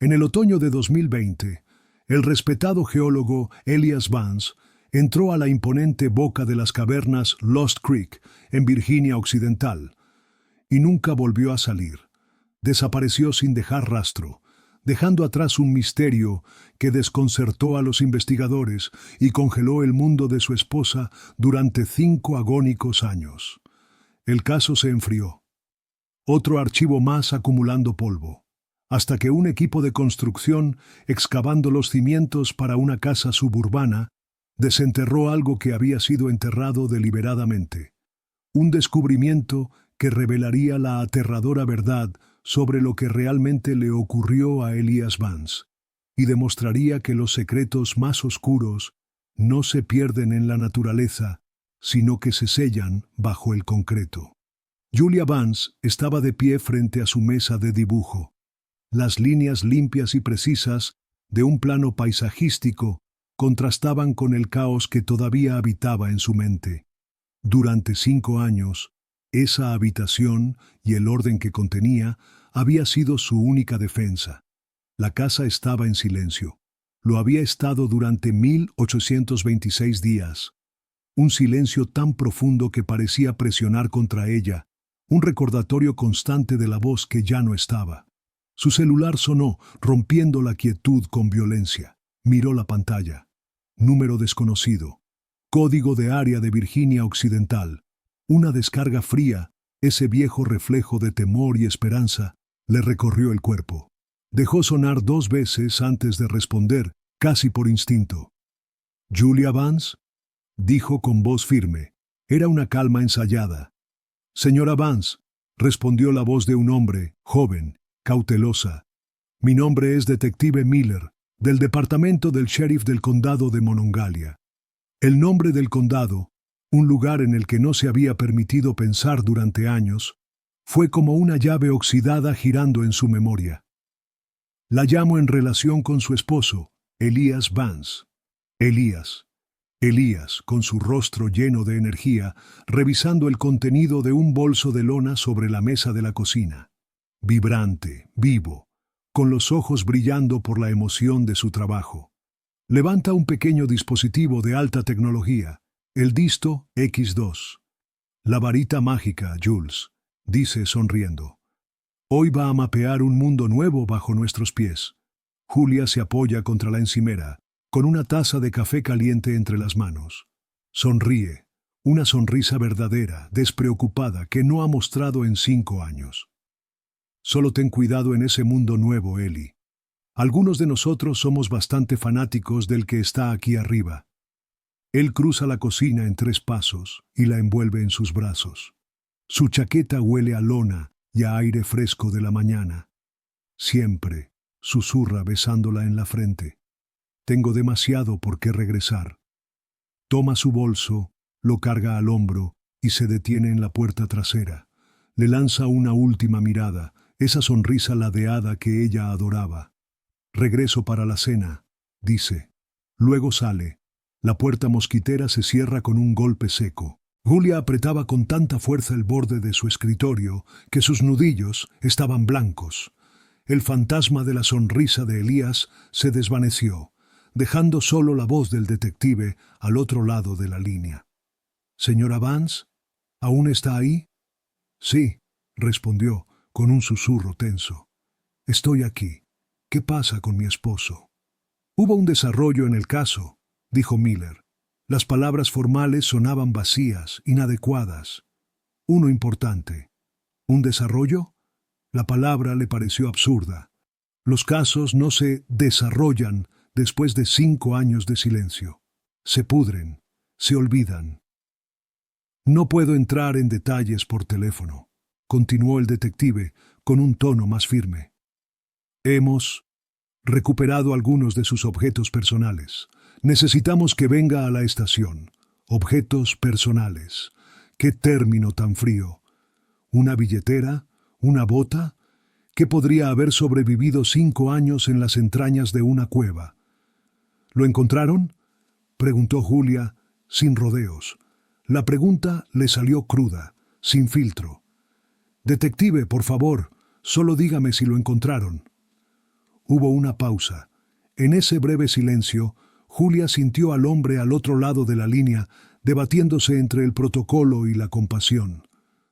En el otoño de 2020, el respetado geólogo Elias Vance entró a la imponente boca de las cavernas Lost Creek, en Virginia Occidental, y nunca volvió a salir. Desapareció sin dejar rastro, dejando atrás un misterio que desconcertó a los investigadores y congeló el mundo de su esposa durante 5 agónicos años. El caso se enfrió. Otro archivo más acumulando polvo, hasta que un equipo de construcción, excavando los cimientos para una casa suburbana, desenterró algo que había sido enterrado deliberadamente. Un descubrimiento que revelaría la aterradora verdad sobre lo que realmente le ocurrió a Elias Vance, y demostraría que los secretos más oscuros no se pierden en la naturaleza, sino que se sellan bajo el concreto. Julia Vance estaba de pie frente a su mesa de dibujo. Las líneas limpias y precisas de un plano paisajístico contrastaban con el caos que todavía habitaba en su mente. Durante 5 años, esa habitación y el orden que contenía había sido su única defensa. La casa estaba en silencio. Lo había estado durante 1826 días. Un silencio tan profundo que parecía presionar contra ella, un recordatorio constante de la voz que ya no estaba. Su celular sonó, rompiendo la quietud con violencia. Miró la pantalla. Número desconocido. Código de área de Virginia Occidental. Una descarga fría, ese viejo reflejo de temor y esperanza, le recorrió el cuerpo. Dejó sonar 2 veces antes de responder, casi por instinto. «¿Julia Vance?», dijo con voz firme. Era una calma ensayada. «Señora Vance», respondió la voz de un hombre, joven, cautelosa. «Mi nombre es Detective Miller, del departamento del sheriff del condado de Monongalia». El nombre del condado, un lugar en el que no se había permitido pensar durante años, fue como una llave oxidada girando en su memoria. «La llamo en relación con su esposo, Elias Vance». Elías. Elías, con su rostro lleno de energía, revisando el contenido de un bolso de lona sobre la mesa de la cocina. Vibrante, vivo, con los ojos brillando por la emoción de su trabajo. Levanta un pequeño dispositivo de alta tecnología, el Disto X2. «La varita mágica, Jules», dice sonriendo. «Hoy va a mapear un mundo nuevo bajo nuestros pies». Julia se apoya contra la encimera, con una taza de café caliente entre las manos. Sonríe, una sonrisa verdadera, despreocupada, que no ha mostrado en 5 años. «Solo ten cuidado en ese mundo nuevo, Ellie. Algunos de nosotros somos bastante fanáticos del que está aquí arriba». Él cruza la cocina en 3 pasos y la envuelve en sus brazos. Su chaqueta huele a lona y a aire fresco de la mañana. «Siempre», susurra besándola en la frente. «Tengo demasiado por qué regresar». Toma su bolso, lo carga al hombro y se detiene en la puerta trasera. Le lanza una última mirada, esa sonrisa ladeada que ella adoraba. «Regreso para la cena», dice. Luego sale. La puerta mosquitera se cierra con un golpe seco. Julia apretaba con tanta fuerza el borde de su escritorio que sus nudillos estaban blancos. El fantasma de la sonrisa de Elías se desvaneció, dejando solo la voz del detective al otro lado de la línea. «Señora Vance, ¿aún está ahí?» «Sí», respondió, con un susurro tenso. «Estoy aquí. ¿Qué pasa con mi esposo?» «Hubo un desarrollo en el caso», dijo Miller. Las palabras formales sonaban vacías, inadecuadas. «Uno importante». «¿Un desarrollo?» La palabra le pareció absurda. Los casos no se desarrollan después de 5 años de silencio. Se pudren, se olvidan. «No puedo entrar en detalles por teléfono», continuó el detective con un tono más firme. «Hemos recuperado algunos de sus objetos personales. Necesitamos que venga a la estación. Objetos personales. ¿Qué término tan frío? ¿Una billetera? ¿Una bota? ¿Qué podría haber sobrevivido 5 años en las entrañas de una cueva?» «¿Lo encontraron?», preguntó Julia, sin rodeos. La pregunta le salió cruda, sin filtro. «Detective, por favor, solo dígame si lo encontraron». Hubo una pausa. En ese breve silencio, Julia sintió al hombre al otro lado de la línea, debatiéndose entre el protocolo y la compasión.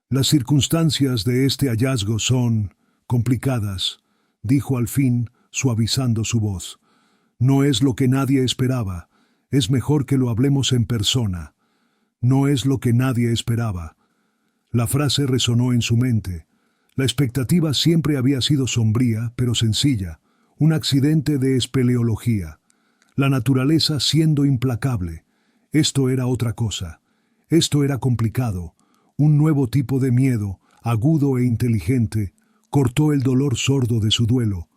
Las circunstancias de este hallazgo son complicadas, dijo al fin, suavizando su voz. No es lo que nadie esperaba. Es mejor que lo hablemos en persona. No es lo que nadie esperaba. La frase resonó en su mente. La expectativa siempre había sido sombría, pero sencilla. Un accidente de espeleología. La naturaleza siendo implacable. Esto era otra cosa. Esto era complicado. Un nuevo tipo de miedo, agudo e inteligente, cortó el dolor sordo de su duelo.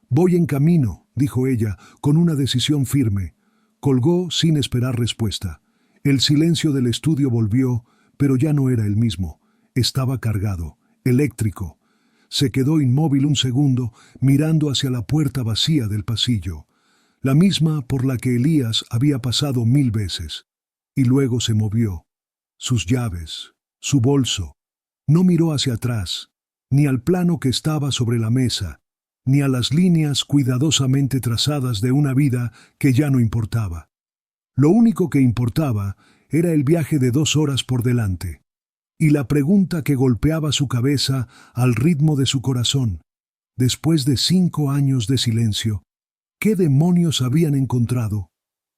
«Voy en camino», dijo ella, con una decisión firme. Colgó sin esperar respuesta. El silencio del estudio volvió, pero ya no era el mismo. Estaba cargado, eléctrico. Se quedó inmóvil un segundo, mirando hacia la puerta vacía del pasillo, la misma por la que Elías había pasado 1000 veces. Y luego se movió. Sus llaves, su bolso. No miró hacia atrás, ni al plano que estaba sobre la mesa, ni a las líneas cuidadosamente trazadas de una vida que ya no importaba. Lo único que importaba era el viaje de 2 horas por delante, y la pregunta que golpeaba su cabeza al ritmo de su corazón. Después de 5 años de silencio, ¿qué demonios habían encontrado?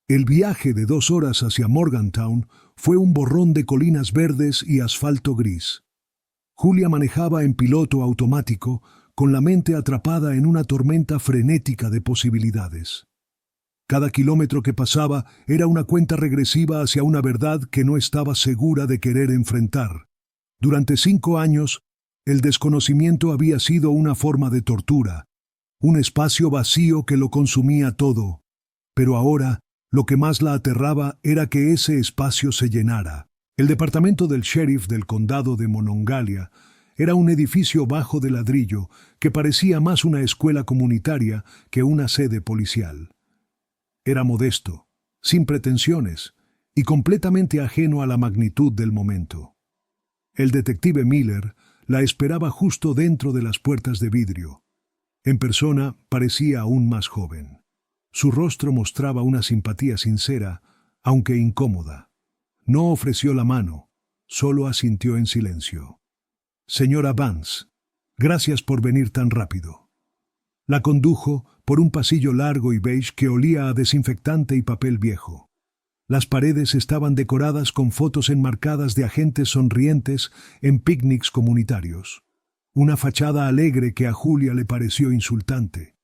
El viaje de 2 horas hacia Morgantown fue un borrón de colinas verdes y asfalto gris. Julia manejaba en piloto automático, con la mente atrapada en una tormenta frenética de posibilidades. Cada kilómetro que pasaba era una cuenta regresiva hacia una verdad que no estaba segura de querer enfrentar. Durante 5 años, el desconocimiento había sido una forma de tortura, un espacio vacío que lo consumía todo. Pero ahora, lo que más la aterraba era que ese espacio se llenara. El departamento del sheriff del condado de Monongalia era un edificio bajo de ladrillo que parecía más una escuela comunitaria que una sede policial. Era modesto, sin pretensiones, y completamente ajeno a la magnitud del momento. El detective Miller la esperaba justo dentro de las puertas de vidrio. En persona parecía aún más joven. Su rostro mostraba una simpatía sincera, aunque incómoda. No ofreció la mano, solo asintió en silencio. «Señora Vance, gracias por venir tan rápido». La condujo por un pasillo largo y beige que olía a desinfectante y papel viejo. Las paredes estaban decoradas con fotos enmarcadas de agentes sonrientes en picnics comunitarios. Una fachada alegre que a Julia le pareció insultante.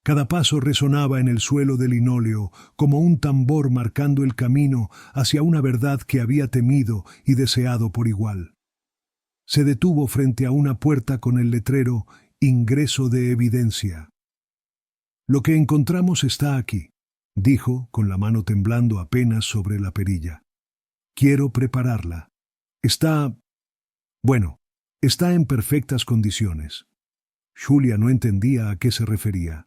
Cada paso resonaba en el suelo de linóleo como un tambor marcando el camino hacia una verdad que había temido y deseado por igual. Se detuvo frente a una puerta con el letrero «Ingreso de evidencia». «Lo que encontramos está aquí», dijo, con la mano temblando apenas sobre la perilla. «Quiero prepararla. Está en perfectas condiciones». Julia no entendía a qué se refería.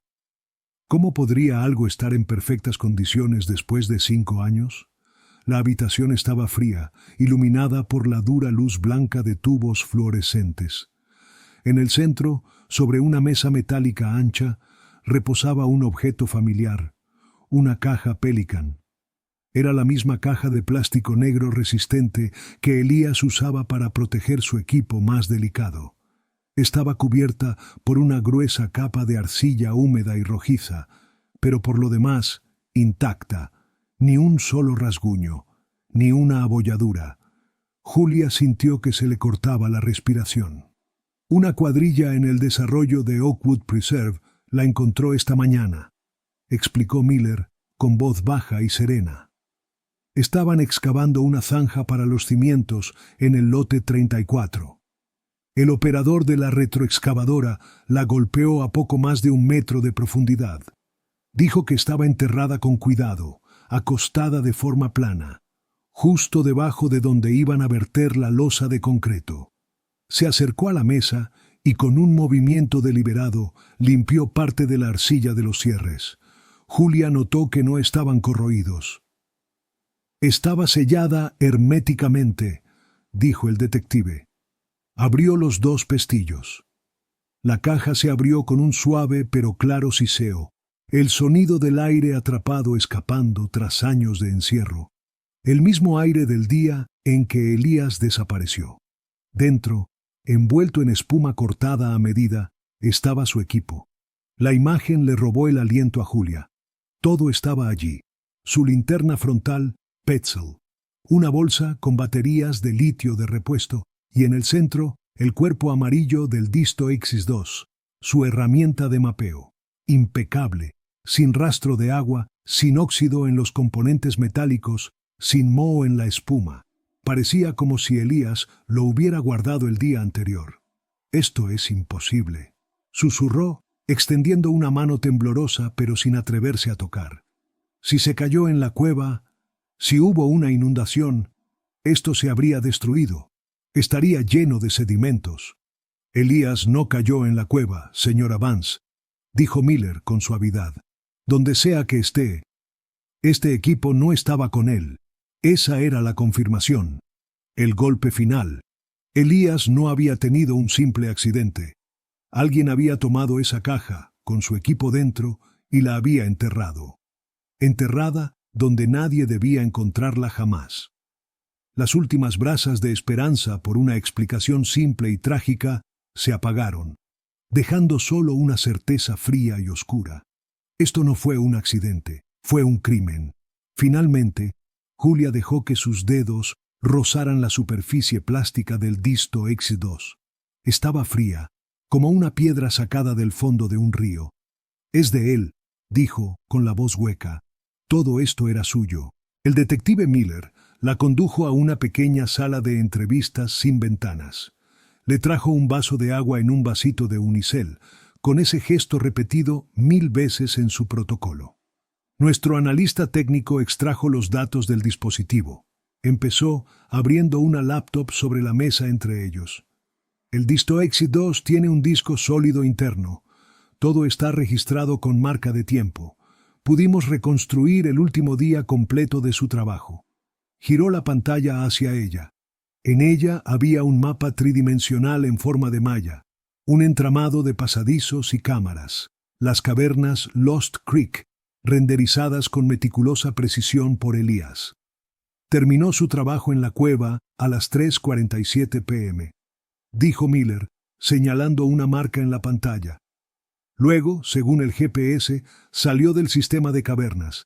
¿Cómo podría algo estar en perfectas condiciones después de 5 años? La habitación estaba fría, iluminada por la dura luz blanca de tubos fluorescentes. En el centro, sobre una mesa metálica ancha, reposaba un objeto familiar, una caja Pelican. Era la misma caja de plástico negro resistente que Elías usaba para proteger su equipo más delicado. Estaba cubierta por una gruesa capa de arcilla húmeda y rojiza, pero por lo demás, intacta, ni un solo rasguño, ni una abolladura. Julia sintió que se le cortaba la respiración. Una cuadrilla en el desarrollo de Oakwood Preserve la encontró esta mañana, explicó Miller con voz baja y serena. Estaban excavando una zanja para los cimientos en el lote 34. El operador de la retroexcavadora la golpeó a poco más de 1 metro de profundidad. Dijo que estaba enterrada con cuidado, acostada de forma plana, justo debajo de donde iban a verter la losa de concreto. Se acercó a la mesa y con un movimiento deliberado limpió parte de la arcilla de los cierres. Julia notó que no estaban corroídos. «Estaba sellada herméticamente», dijo el detective. Abrió los 2 pestillos. La caja se abrió con un suave pero claro siseo, el sonido del aire atrapado escapando tras años de encierro, el mismo aire del día en que Elías desapareció. Dentro, envuelto en espuma cortada a medida, estaba su equipo. La imagen le robó el aliento a Julia. Todo estaba allí. Su linterna frontal, Petzl, una bolsa con baterías de litio de repuesto, y en el centro, el cuerpo amarillo del Disto X2, su herramienta de mapeo. Impecable, sin rastro de agua, sin óxido en los componentes metálicos, sin moho en la espuma. Parecía como si Elías lo hubiera guardado el día anterior. «Esto es imposible», susurró, extendiendo una mano temblorosa pero sin atreverse a tocar. «Si se cayó en la cueva, si hubo una inundación, esto se habría destruido. Estaría lleno de sedimentos». «Elías no cayó en la cueva, señora Vance», dijo Miller con suavidad. «Donde sea que esté, este equipo no estaba con él. Esa era la confirmación. El golpe final. Elías no había tenido un simple accidente. Alguien había tomado esa caja, con su equipo dentro, y la había enterrado. Enterrada donde nadie debía encontrarla jamás. Las últimas brasas de esperanza por una explicación simple y trágica se apagaron, dejando solo una certeza fría y oscura. Esto no fue un accidente, fue un crimen. Finalmente, Julia dejó que sus dedos rozaran la superficie plástica del Disto X2. Estaba fría, como una piedra sacada del fondo de un río. «Es de él», dijo, con la voz hueca. Todo esto era suyo. El detective Miller la condujo a una pequeña sala de entrevistas sin ventanas. Le trajo un vaso de agua en un vasito de unicel, con ese gesto repetido 1000 veces en su protocolo. Nuestro analista técnico extrajo los datos del dispositivo. Empezó abriendo una laptop sobre la mesa entre ellos. «El Disto X2 tiene un disco sólido interno. Todo está registrado con marca de tiempo. Pudimos reconstruir el último día completo de su trabajo». Giró la pantalla hacia ella. En ella había un mapa tridimensional en forma de malla, un entramado de pasadizos y cámaras, las cavernas Lost Creek, renderizadas con meticulosa precisión por Elías. Terminó su trabajo en la cueva a las 3:47 p.m., dijo Miller, señalando una marca en la pantalla. Luego, según el GPS, salió del sistema de cavernas.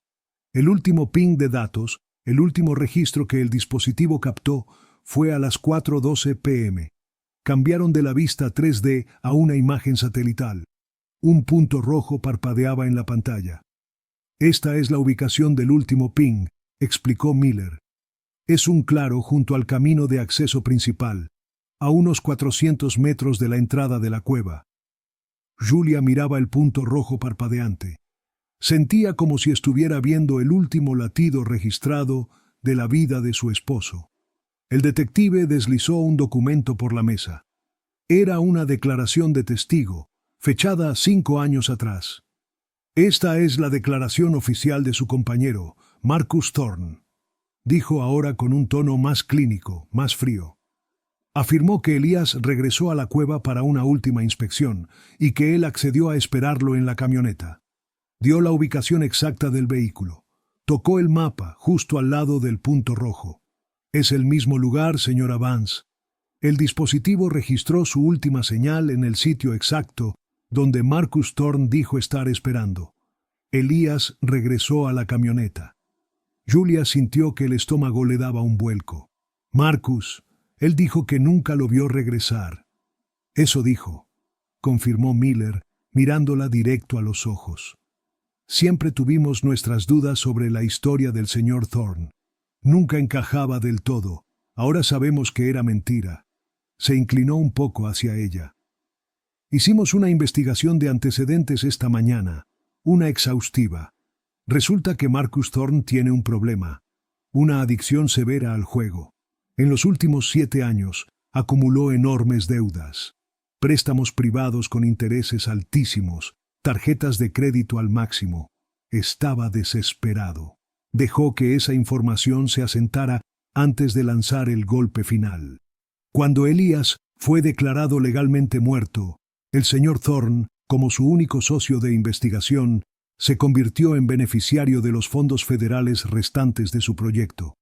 El último ping de datos, el último registro que el dispositivo captó, fue a las 4:12 p.m. Cambiaron de la vista 3D a una imagen satelital. Un punto rojo parpadeaba en la pantalla. «Esta es la ubicación del último ping», explicó Miller. «Es un claro junto al camino de acceso principal, a unos 400 metros de la entrada de la cueva». Julia miraba el punto rojo parpadeante. Sentía como si estuviera viendo el último latido registrado de la vida de su esposo. El detective deslizó un documento por la mesa. Era una declaración de testigo, fechada 5 años atrás. «Esta es la declaración oficial de su compañero, Marcus Thorne», dijo ahora con un tono más clínico, más frío. Afirmó que Elías regresó a la cueva para una última inspección y que él accedió a esperarlo en la camioneta. Dio la ubicación exacta del vehículo. Tocó el mapa justo al lado del punto rojo. «Es el mismo lugar, señora Vance». El dispositivo registró su última señal en el sitio exacto donde Marcus Thorne dijo estar esperando. Elías regresó a la camioneta. Julia sintió que el estómago le daba un vuelco. «Marcus, él dijo que nunca lo vio regresar». «Eso dijo», confirmó Miller, mirándola directo a los ojos. «Siempre tuvimos nuestras dudas sobre la historia del señor Thorne. Nunca encajaba del todo. Ahora sabemos que era mentira». Se inclinó un poco hacia ella. «Hicimos una investigación de antecedentes esta mañana, una exhaustiva. Resulta que Marcus Thorne tiene un problema, una adicción severa al juego. En los últimos 7 años acumuló enormes deudas, préstamos privados con intereses altísimos, tarjetas de crédito al máximo. Estaba desesperado. Dejó que esa información se asentara antes de lanzar el golpe final. Cuando Elías fue declarado legalmente muerto, El señor Thorne, como su único socio de investigación, se convirtió en beneficiario de los fondos federales restantes de su proyecto.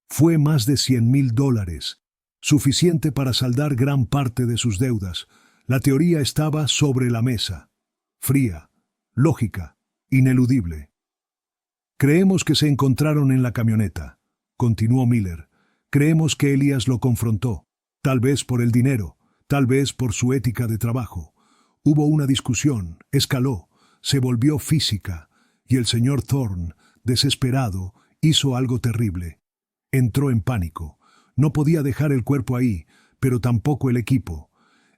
Fue más de $100,000, suficiente para saldar gran parte de sus deudas. La teoría estaba sobre la mesa. Fría, lógica, ineludible. Creemos que se encontraron en la camioneta, continuó Miller. Creemos que Elias lo confrontó, tal vez por el dinero, tal vez por su ética de trabajo. Hubo una discusión, escaló, se volvió física, y el señor Thorne, desesperado, hizo algo terrible. Entró en pánico. No podía dejar el cuerpo ahí, pero tampoco el equipo.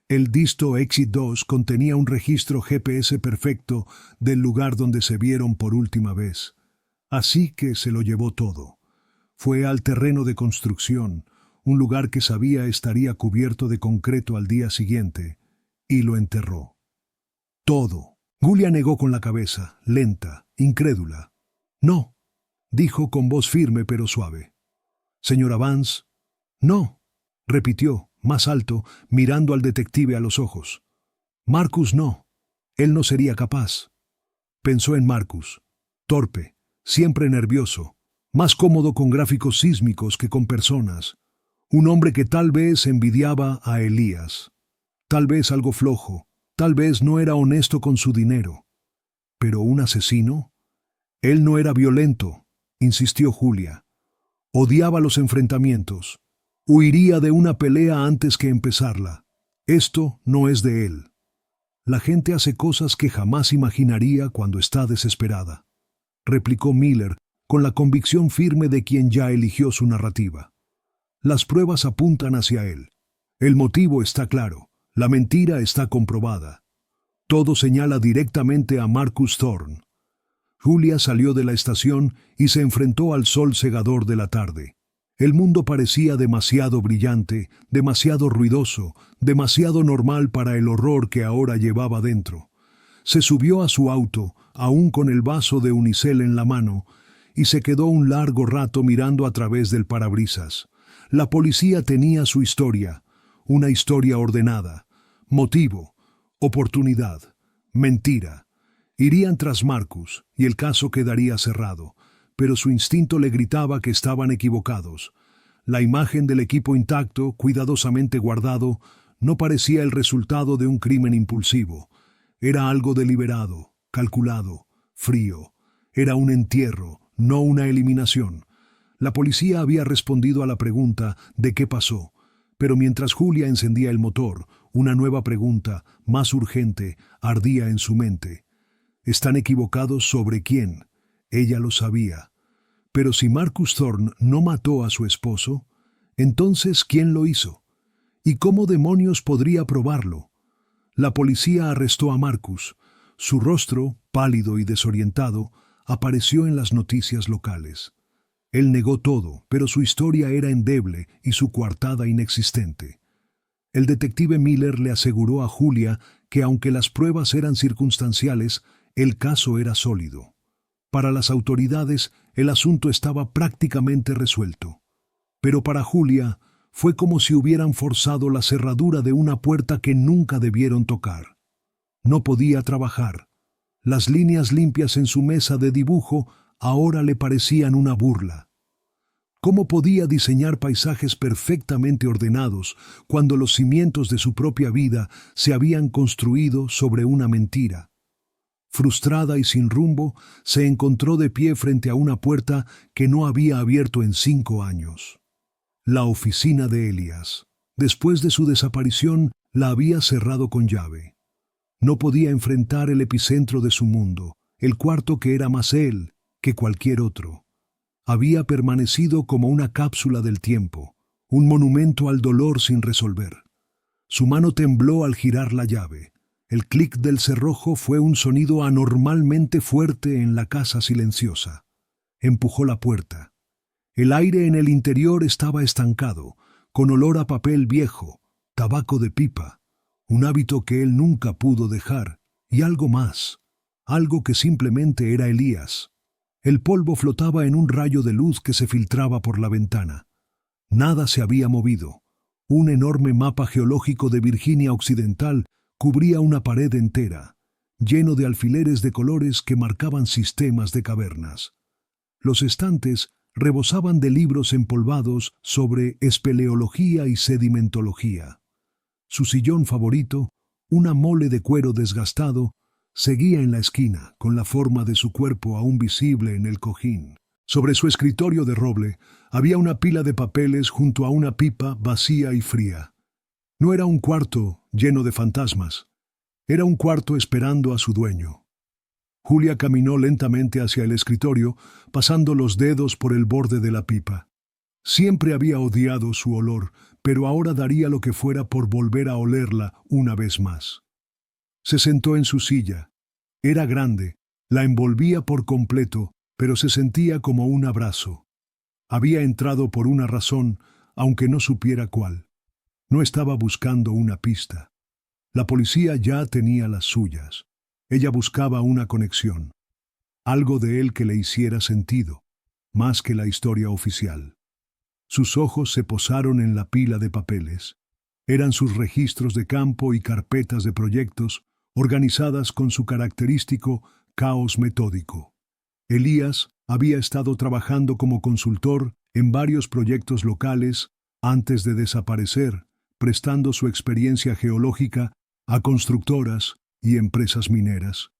El Disto Exit 2 contenía un registro GPS perfecto del lugar donde se vieron por última vez. Así que se lo llevó todo. Fue al terreno de construcción, un lugar que sabía estaría cubierto de concreto al día siguiente, y lo enterró. Todo. Julia negó con la cabeza, lenta, incrédula. No, dijo con voz firme pero suave. Señora Vance, no, repitió, más alto, mirando al detective a los ojos. Marcus no. Él no sería capaz. Pensó en Marcus. Torpe, siempre nervioso, más cómodo con gráficos sísmicos que con personas. Un hombre que tal vez envidiaba a Elías. Tal vez algo flojo. Tal vez no era honesto con su dinero. ¿Pero un asesino? Él no era violento, insistió Julia. Odiaba los enfrentamientos. Huiría de una pelea antes que empezarla. Esto no es de él. La gente hace cosas que jamás imaginaría cuando está desesperada, replicó Miller con la convicción firme de quien ya eligió su narrativa. Las pruebas apuntan hacia él. El motivo está claro. La mentira está comprobada. Todo señala directamente a Marcus Thorne. Julia salió de la estación y se enfrentó al sol cegador de la tarde. El mundo parecía demasiado brillante, demasiado ruidoso, demasiado normal para el horror que ahora llevaba dentro. Se subió a su auto, aún con el vaso de unicel en la mano, y se quedó un largo rato mirando a través del parabrisas. La policía tenía su historia, una historia ordenada. Motivo, oportunidad, mentira. Irían tras Marcus y el caso quedaría cerrado, pero su instinto le gritaba que estaban equivocados. La imagen del equipo intacto, cuidadosamente guardado, no parecía el resultado de un crimen impulsivo. Era algo deliberado, calculado, frío. Era un entierro, no una eliminación. La policía había respondido a la pregunta de qué pasó, pero mientras Julia encendía el motor, una nueva pregunta, más urgente, ardía en su mente. ¿Están equivocados sobre quién? Ella lo sabía. Pero si Marcus Thorne no mató a su esposo, entonces ¿quién lo hizo? ¿Y cómo demonios podría probarlo? La policía arrestó a Marcus. Su rostro, pálido y desorientado, apareció en las noticias locales. Él negó todo, pero su historia era endeble y su coartada inexistente. El detective Miller le aseguró a Julia que aunque las pruebas eran circunstanciales, el caso era sólido. Para las autoridades, el asunto estaba prácticamente resuelto. Pero para Julia, fue como si hubieran forzado la cerradura de una puerta que nunca debieron tocar. No podía trabajar. Las líneas limpias en su mesa de dibujo ahora le parecían una burla. ¿Cómo podía diseñar paisajes perfectamente ordenados cuando los cimientos de su propia vida se habían construido sobre una mentira? Frustrada y sin rumbo, se encontró de pie frente a una puerta que no había abierto en 5 años. La oficina de Elias. Después de su desaparición, la había cerrado con llave. No podía enfrentar el epicentro de su mundo, el cuarto que era más él que cualquier otro. Había permanecido como una cápsula del tiempo, un monumento al dolor sin resolver. Su mano tembló al girar la llave. El clic del cerrojo fue un sonido anormalmente fuerte en la casa silenciosa. Empujó la puerta. El aire en el interior estaba estancado, con olor a papel viejo, tabaco de pipa, un hábito que él nunca pudo dejar, y algo más, algo que simplemente era Elías. El polvo flotaba en un rayo de luz que se filtraba por la ventana. Nada se había movido. Un enorme mapa geológico de Virginia Occidental, cubría una pared entera, lleno de alfileres de colores que marcaban sistemas de cavernas. Los estantes rebosaban de libros empolvados sobre espeleología y sedimentología. Su sillón favorito, una mole de cuero desgastado, seguía en la esquina, con la forma de su cuerpo aún visible en el cojín. Sobre su escritorio de roble había una pila de papeles junto a una pipa vacía y fría. No era un cuarto lleno de fantasmas. Era un cuarto esperando a su dueño. Julia caminó lentamente hacia el escritorio, pasando los dedos por el borde de la pipa. Siempre había odiado su olor, pero ahora daría lo que fuera por volver a olerla una vez más. Se sentó en su silla. Era grande, la envolvía por completo, pero se sentía como un abrazo. Había entrado por una razón, aunque no supiera cuál. No estaba buscando una pista. La policía ya tenía las suyas. Ella buscaba una conexión. Algo de él que le hiciera sentido, más que la historia oficial. Sus ojos se posaron en la pila de papeles. Eran sus registros de campo y carpetas de proyectos, organizadas con su característico caos metódico. Elías había estado trabajando como consultor en varios proyectos locales antes de desaparecer, prestando su experiencia geológica a constructoras y empresas mineras.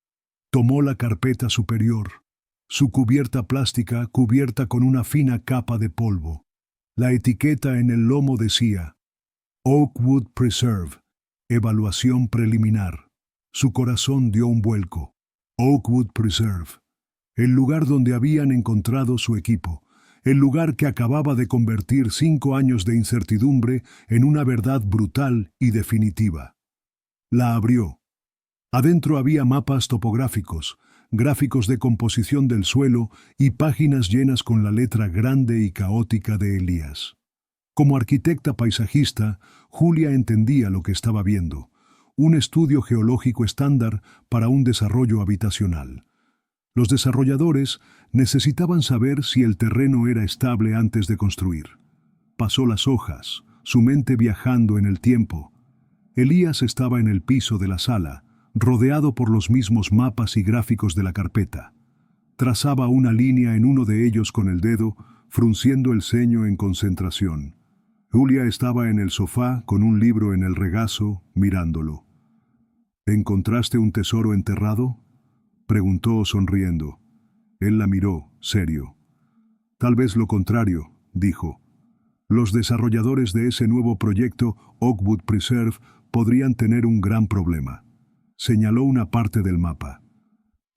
Tomó la carpeta superior, su cubierta plástica cubierta con una fina capa de polvo. La etiqueta en el lomo decía Oakwood Preserve, evaluación preliminar. Su corazón dio un vuelco. Oakwood Preserve, el lugar donde habían encontrado su equipo, el lugar que acababa de convertir 5 años de incertidumbre en una verdad brutal y definitiva. La abrió. Adentro había mapas topográficos, gráficos de composición del suelo y páginas llenas con la letra grande y caótica de Elías. Como arquitecta paisajista, Julia entendía lo que estaba viendo: un estudio geológico estándar para un desarrollo habitacional. Los desarrolladores necesitaban saber si el terreno era estable antes de construir. Pasó las hojas, su mente viajando en el tiempo. Elías estaba en el piso de la sala, rodeado por los mismos mapas y gráficos de la carpeta. Trazaba una línea en uno de ellos con el dedo, frunciendo el ceño en concentración. Julia estaba en el sofá con un libro en el regazo, mirándolo. ¿Encontraste un tesoro enterrado?, preguntó sonriendo. Él la miró, serio. Tal vez lo contrario, dijo. Los desarrolladores de ese nuevo proyecto, Oakwood Preserve, podrían tener un gran problema. Señaló una parte del mapa.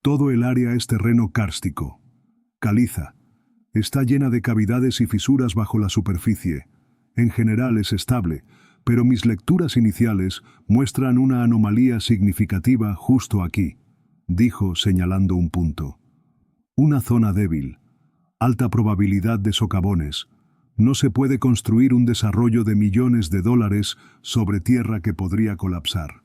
Todo el área es terreno kárstico, caliza. Está llena de cavidades y fisuras bajo la superficie. En general es estable, pero mis lecturas iniciales muestran una anomalía significativa justo aquí, dijo señalando un punto. Una zona débil, alta probabilidad de socavones. No se puede construir un desarrollo de millones de dólares sobre tierra que podría colapsar.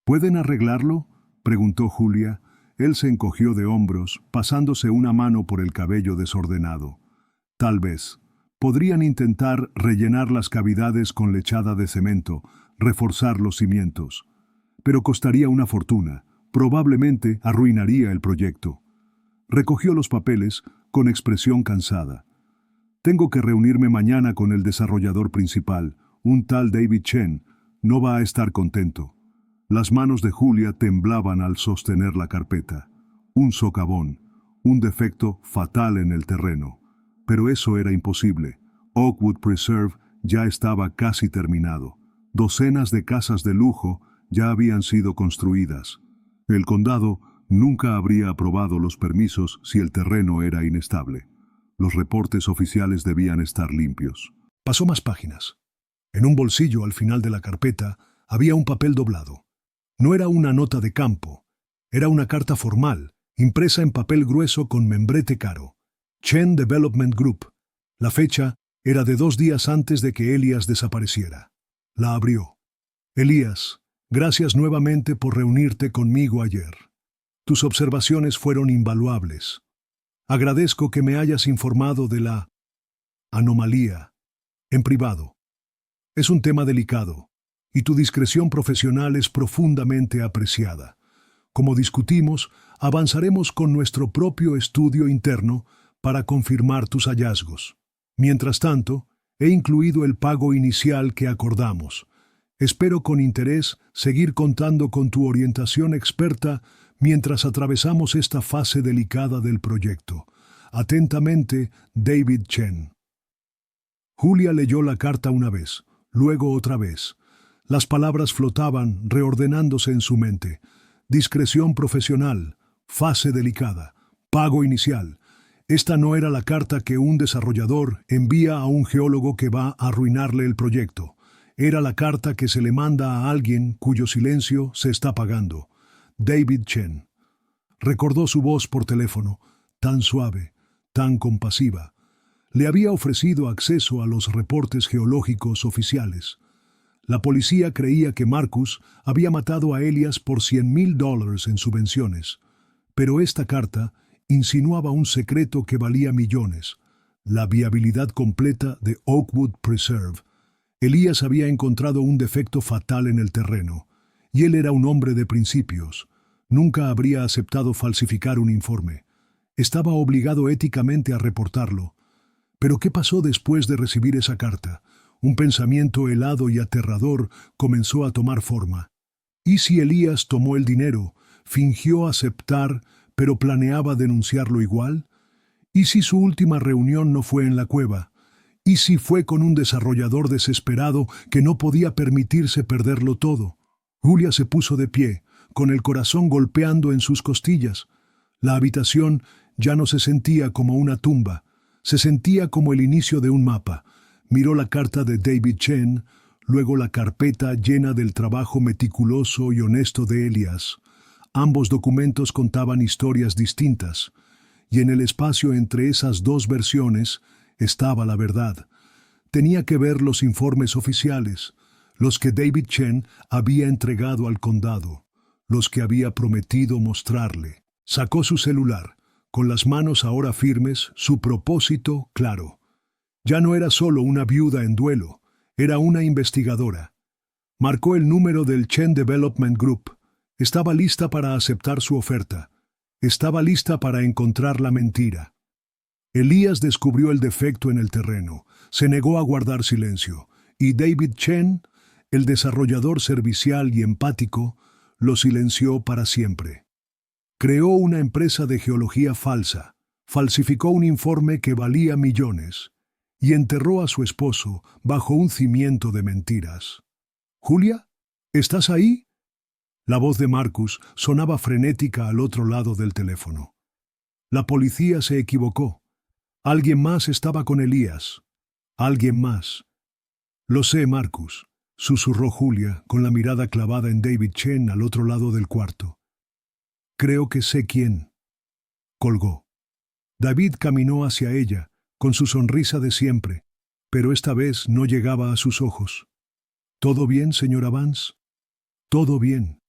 ¿Pueden arreglarlo?, preguntó Julia. Él se encogió de hombros, pasándose una mano por el cabello desordenado. Tal vez. Podrían intentar rellenar las cavidades con lechada de cemento, reforzar los cimientos. Pero costaría una fortuna. Probablemente arruinaría el proyecto. Recogió los papeles con expresión cansada. Tengo que reunirme mañana con el desarrollador principal, un tal David Chen. No va a estar contento. Las manos de Julia temblaban al sostener la carpeta. Un socavón, un defecto fatal en el terreno. Pero eso era imposible. Oakwood Preserve ya estaba casi terminado. Docenas de casas de lujo ya habían sido construidas. El condado nunca habría aprobado los permisos si el terreno era inestable. Los reportes oficiales debían estar limpios. Pasó más páginas. En un bolsillo al final de la carpeta había un papel doblado. No era una nota de campo. Era una carta formal, impresa en papel grueso con membrete caro. Chen Development Group. La fecha era de 2 días antes de que Elías desapareciera. La abrió. Elías, gracias nuevamente por reunirte conmigo ayer. Tus observaciones fueron invaluables. Agradezco que me hayas informado de la anomalía, en privado. Es un tema delicado. y tu discreción profesional es profundamente apreciada. Como discutimos, avanzaremos con nuestro propio estudio interno para confirmar tus hallazgos. Mientras tanto, he incluido el pago inicial que acordamos. Espero con interés seguir contando con tu orientación experta mientras atravesamos esta fase delicada del proyecto. Atentamente, David Chen. Julia leyó la carta una vez, luego otra vez. Las palabras flotaban, reordenándose en su mente. Discreción profesional, fase delicada, pago inicial. Esta no era la carta que un desarrollador envía a un geólogo que va a arruinarle el proyecto. Era la carta que se le manda a alguien cuyo silencio se está pagando. David Chen. Recordó su voz por teléfono, tan suave, tan compasiva. Le había ofrecido acceso a los reportes geológicos oficiales. La policía creía que Marcus había matado a Elias por $100,000 en subvenciones, pero esta carta insinuaba un secreto que valía millones, la viabilidad completa de Oakwood Preserve. Elias había encontrado un defecto fatal en el terreno, y él era un hombre de principios. Nunca habría aceptado falsificar un informe. Estaba obligado éticamente a reportarlo. Pero ¿qué pasó después de recibir esa carta? Un pensamiento helado y aterrador comenzó a tomar forma. ¿Y si Elías tomó el dinero, fingió aceptar, pero planeaba denunciarlo igual? ¿Y si su última reunión no fue en la cueva? ¿Y si fue con un desarrollador desesperado que no podía permitirse perderlo todo? Julia se puso de pie, con el corazón golpeando en sus costillas. La habitación ya no se sentía como una tumba, se sentía como el inicio de un mapa. Miró la carta de David Chen, luego la carpeta llena del trabajo meticuloso y honesto de Elias. Ambos documentos contaban historias distintas, y en el espacio entre esas dos versiones estaba la verdad. Tenía que ver los informes oficiales, los que David Chen había entregado al condado, los que había prometido mostrarle. Sacó su celular, con las manos ahora firmes, su propósito claro. Ya no era solo una viuda en duelo, era una investigadora. Marcó el número del Chen Development Group. Estaba lista para aceptar su oferta. Estaba lista para encontrar la mentira. Elías descubrió el defecto en el terreno, se negó a guardar silencio, y David Chen, el desarrollador servicial y empático, lo silenció para siempre. Creó una empresa de geología falsa, falsificó un informe que valía millones, y enterró a su esposo bajo un cimiento de mentiras. «¿Julia? ¿Estás ahí?» La voz de Marcus sonaba frenética al otro lado del teléfono. La policía se equivocó. Alguien más estaba con Elías. Alguien más. «Lo sé, Marcus», susurró Julia, con la mirada clavada en David Chen al otro lado del cuarto. «Creo que sé quién». Colgó. David caminó hacia ella, con su sonrisa de siempre, pero esta vez no llegaba a sus ojos. «¿Todo bien, señora Vance?» «Todo bien»,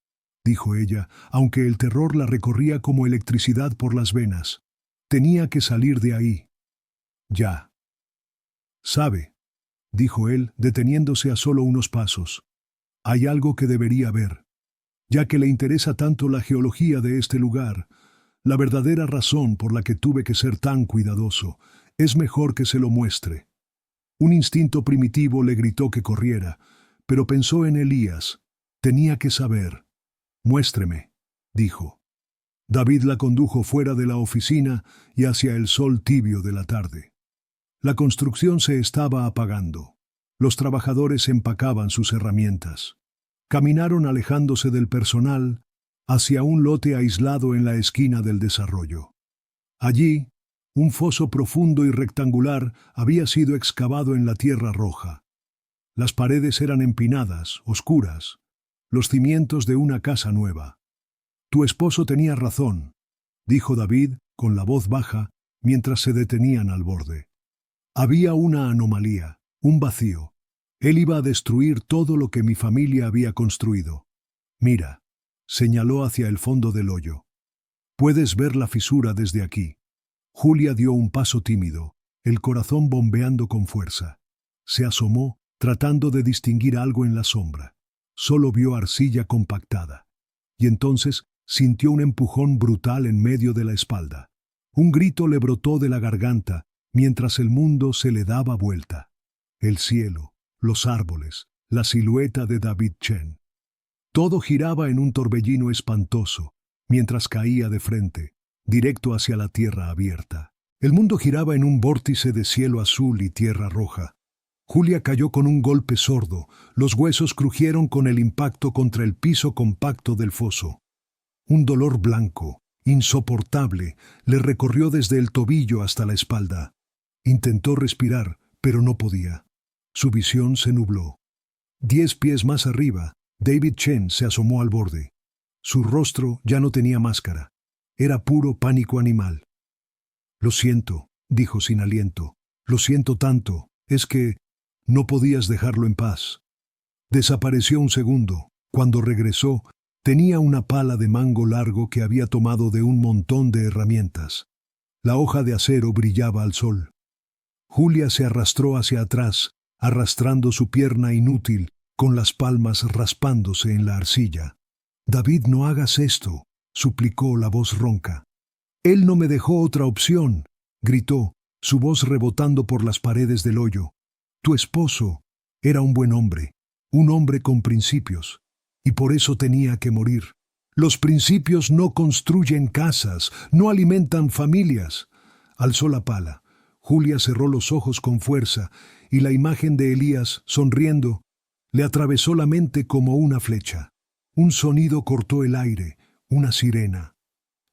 dijo ella, aunque el terror la recorría como electricidad por las venas. Tenía que salir de ahí. Ya. «¿Sabe?», dijo él, deteniéndose a solo unos pasos. «Hay algo que debería ver. Ya que le interesa tanto la geología de este lugar, la verdadera razón por la que tuve que ser tan cuidadoso, es mejor que se lo muestre». Un instinto primitivo le gritó que corriera, pero pensó en Elías. Tenía que saber. «Muéstreme», dijo. David la condujo fuera de la oficina y hacia el sol tibio de la tarde. La construcción se estaba apagando. Los trabajadores empacaban sus herramientas. Caminaron alejándose del personal hacia un lote aislado en la esquina del desarrollo. Allí, un foso profundo y rectangular había sido excavado en la tierra roja. Las paredes eran empinadas, oscuras, los cimientos de una casa nueva. «Tu esposo tenía razón», dijo David con la voz baja mientras se detenían al borde. Había una anomalía, un vacío. Él iba a destruir todo lo que mi familia había construido. «Mira», señaló hacia el fondo del hoyo. «Puedes ver la fisura desde aquí». Julia dio un paso tímido, el corazón bombeando con fuerza. Se asomó, tratando de distinguir algo en la sombra. solo vio arcilla compactada. Y entonces sintió un empujón brutal en medio de la espalda. Un grito le brotó de la garganta mientras el mundo se le daba vuelta. El cielo, los árboles, la silueta de David Chen. Todo giraba en un torbellino espantoso, mientras caía de frente, directo hacia la tierra abierta. El mundo giraba en un vórtice de cielo azul y tierra roja. Julia cayó con un golpe sordo, los huesos crujieron con el impacto contra el piso compacto del foso. Un dolor blanco, insoportable, le recorrió desde el tobillo hasta la espalda. Intentó respirar, pero no podía. Su visión se nubló. 10 pies más arriba, David Chen se asomó al borde. Su rostro ya no tenía máscara. Era puro pánico animal. «Lo siento», dijo sin aliento. «Lo siento tanto. Es que no podías dejarlo en paz». Desapareció un segundo. Cuando regresó, tenía una pala de mango largo que había tomado de un montón de herramientas. La hoja de acero brillaba al sol. Julia se arrastró hacia atrás, arrastrando su pierna inútil, con las palmas raspándose en la arcilla. «David, no hagas esto», suplicó la voz ronca. «Él no me dejó otra opción», gritó, su voz rebotando por las paredes del hoyo. «Tu esposo era un buen hombre, un hombre con principios, y por eso tenía que morir. Los principios no construyen casas, no alimentan familias». Alzó la pala. Julia cerró los ojos con fuerza, y la imagen de Elías, sonriendo, le atravesó la mente como una flecha. Un sonido cortó el aire, una sirena.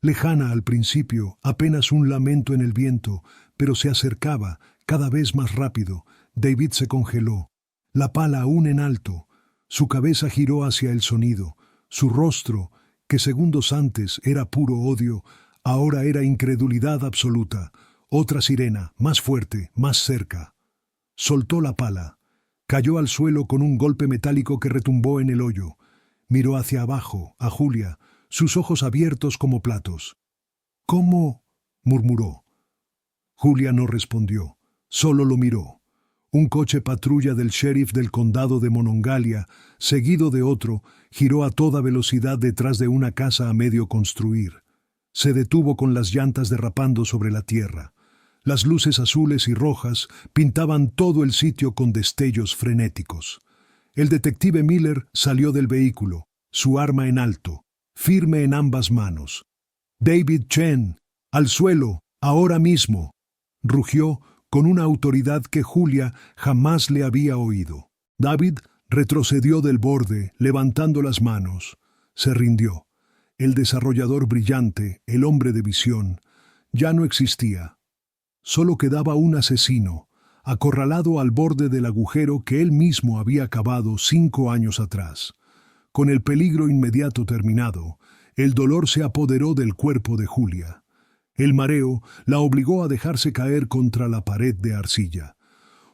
Lejana al principio, apenas un lamento en el viento, pero se acercaba, cada vez más rápido. David se congeló, la pala aún en alto. Su cabeza giró hacia el sonido. Su rostro, que segundos antes era puro odio, ahora era incredulidad absoluta. Otra sirena, más fuerte, más cerca. Soltó la pala. Cayó al suelo con un golpe metálico que retumbó en el hoyo. Miró hacia abajo, a Julia, sus ojos abiertos como platos. «¿Cómo?», murmuró. Julia no respondió, solo lo miró. Un coche patrulla del sheriff del condado de Monongalia, seguido de otro, giró a toda velocidad detrás de una casa a medio construir. Se detuvo con las llantas derrapando sobre la tierra. Las luces azules y rojas pintaban todo el sitio con destellos frenéticos. El detective Miller salió del vehículo, su arma en alto, firme en ambas manos. «David Chen, al suelo, ahora mismo», rugió con una autoridad que Julia jamás le había oído. David retrocedió del borde, levantando las manos. Se rindió. El desarrollador brillante, el hombre de visión, ya no existía. Solo quedaba un asesino, acorralado al borde del agujero que él mismo había cavado 5 años atrás. Con el peligro inmediato terminado, el dolor se apoderó del cuerpo de Julia. El mareo la obligó a dejarse caer contra la pared de arcilla.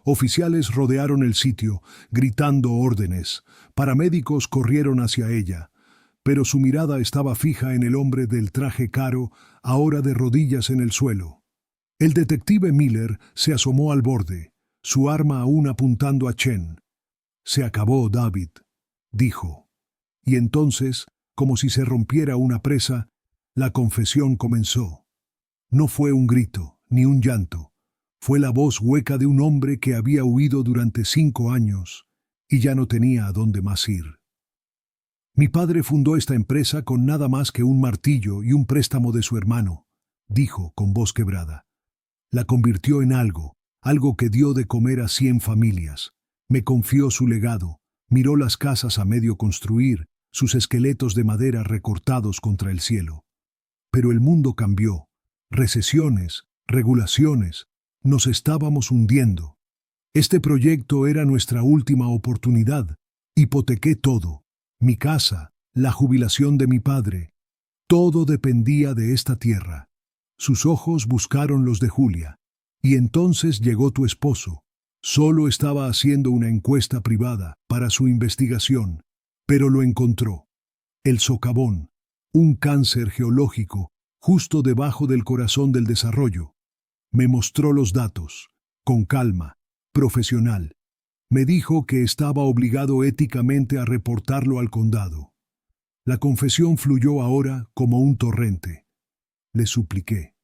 Oficiales rodearon el sitio, gritando órdenes. Paramédicos corrieron hacia ella, pero su mirada estaba fija en el hombre del traje caro, ahora de rodillas en el suelo. El detective Miller se asomó al borde, su arma aún apuntando a Chen. «Se acabó, David», dijo. Y entonces, como si se rompiera una presa, la confesión comenzó. No fue un grito, ni un llanto. Fue la voz hueca de un hombre que había huido durante 5 años y ya no tenía a dónde más ir. «Mi padre fundó esta empresa con nada más que un martillo y un préstamo de su hermano», dijo con voz quebrada. «La convirtió en algo que dio de comer a 100 familias. Me confió su legado, miró las casas a medio construir, sus esqueletos de madera recortados contra el cielo. Pero el mundo cambió. Recesiones, regulaciones, nos estábamos hundiendo. Este proyecto era nuestra última oportunidad. Hipotequé todo, mi casa, la jubilación de mi padre. Todo dependía de esta tierra». Sus ojos buscaron los de Julia. «Y entonces llegó tu esposo. Solo estaba haciendo una encuesta privada para su investigación, pero lo encontró. El socavón, un cáncer geológico, justo debajo del corazón del desarrollo. Me mostró los datos, con calma, profesional. Me dijo que estaba obligado éticamente a reportarlo al condado. La confesión fluyó ahora como un torrente. Le supliqué.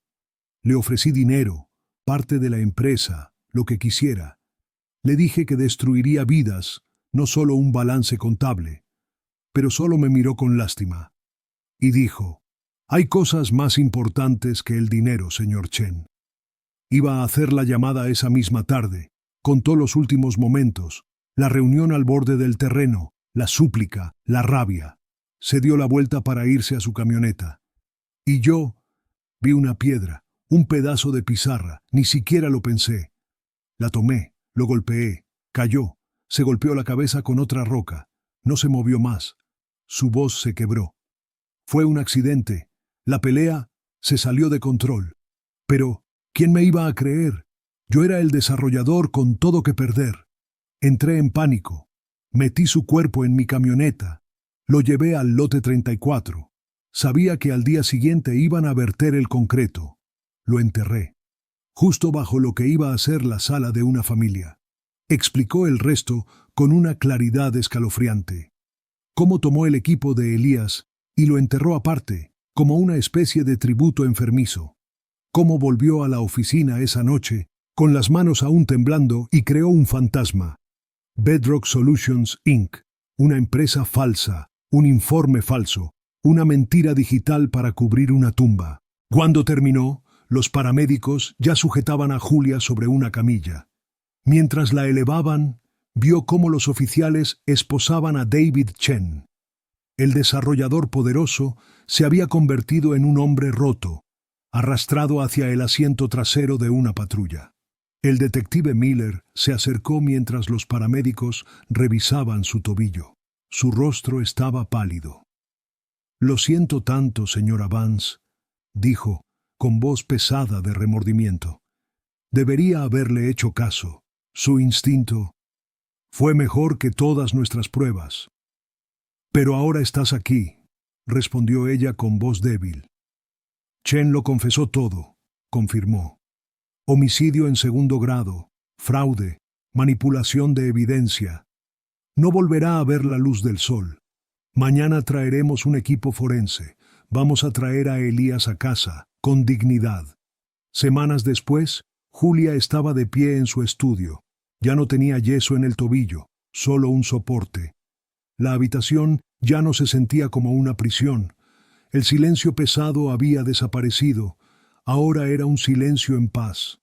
Le ofrecí dinero, parte de la empresa, lo que quisiera. Le dije que destruiría vidas, no solo un balance contable. Pero solo me miró con lástima. Y dijo, «Hay cosas más importantes que el dinero, señor Chen». Iba a hacer la llamada esa misma tarde. Contó los últimos momentos, la reunión al borde del terreno, la súplica, la rabia. Se dio la vuelta para irse a su camioneta. Y yo vi una piedra, un pedazo de pizarra, ni siquiera lo pensé. La tomé, lo golpeé, cayó, se golpeó la cabeza con otra roca, no se movió más. Su voz se quebró. Fue un accidente. La pelea se salió de control. Pero, ¿quién me iba a creer? Yo era el desarrollador con todo que perder. Entré en pánico. Metí su cuerpo en mi camioneta. Lo llevé al lote 34. Sabía que al día siguiente iban a verter el concreto. Lo enterré. Justo bajo lo que iba a ser la sala de una familia. Explicó el resto con una claridad escalofriante. Cómo tomó el equipo de Elías y lo enterró aparte, como una especie de tributo enfermizo. Cómo volvió a la oficina esa noche, con las manos aún temblando, y creó un fantasma. Bedrock Solutions, Inc., una empresa falsa, un informe falso, una mentira digital para cubrir una tumba. Cuando terminó, los paramédicos ya sujetaban a Julia sobre una camilla. Mientras la elevaban, vio cómo los oficiales esposaban a David Chen. El desarrollador poderoso se había convertido en un hombre roto, arrastrado hacia el asiento trasero de una patrulla. El detective Miller se acercó mientras los paramédicos revisaban su tobillo. Su rostro estaba pálido. «Lo siento tanto, señora Vance», dijo, con voz pesada de remordimiento. «Debería haberle hecho caso. Su instinto fue mejor que todas nuestras pruebas». «Pero ahora estás aquí», respondió ella con voz débil. «Chen lo confesó todo», confirmó. «Homicidio en segundo grado, fraude, manipulación de evidencia. No volverá a ver la luz del sol. Mañana traeremos un equipo forense. Vamos a traer a Elías a casa, con dignidad». Semanas después, Julia estaba de pie en su estudio. Ya no tenía yeso en el tobillo, solo un soporte. La habitación ya no se sentía como una prisión. El silencio pesado había desaparecido. Ahora era un silencio en paz.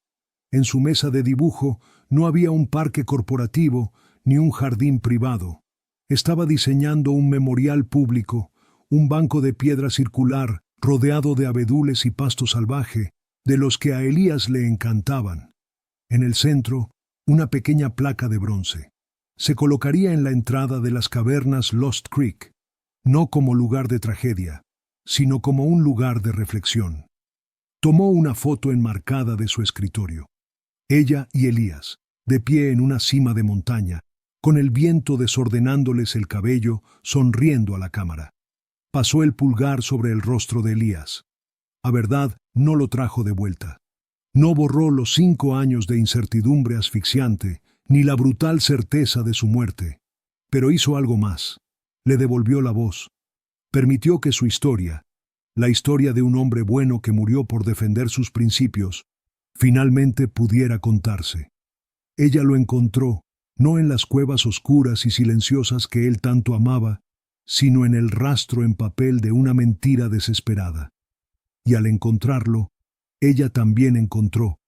En su mesa de dibujo no había un parque corporativo ni un jardín privado. Estaba diseñando un memorial público, un banco de piedra circular rodeado de abedules y pasto salvaje, de los que a Elías le encantaban. En el centro, una pequeña placa de bronce. Se colocaría en la entrada de las cavernas Lost Creek, no como lugar de tragedia, sino como un lugar de reflexión. Tomó una foto enmarcada de su escritorio. Ella y Elías, de pie en una cima de montaña, con el viento desordenándoles el cabello, sonriendo a la cámara. Pasó el pulgar sobre el rostro de Elías. A verdad, no lo trajo de vuelta. No borró los 5 años de incertidumbre asfixiante, ni la brutal certeza de su muerte. Pero hizo algo más. Le devolvió la voz. Permitió que su historia, la historia de un hombre bueno que murió por defender sus principios, finalmente pudiera contarse. Ella lo encontró, no en las cuevas oscuras y silenciosas que él tanto amaba, sino en el rastro en papel de una mentira desesperada. Y al encontrarlo, ella también encontró,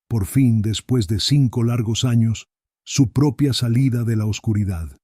por fin después de 5 largos años, su propia salida de la oscuridad.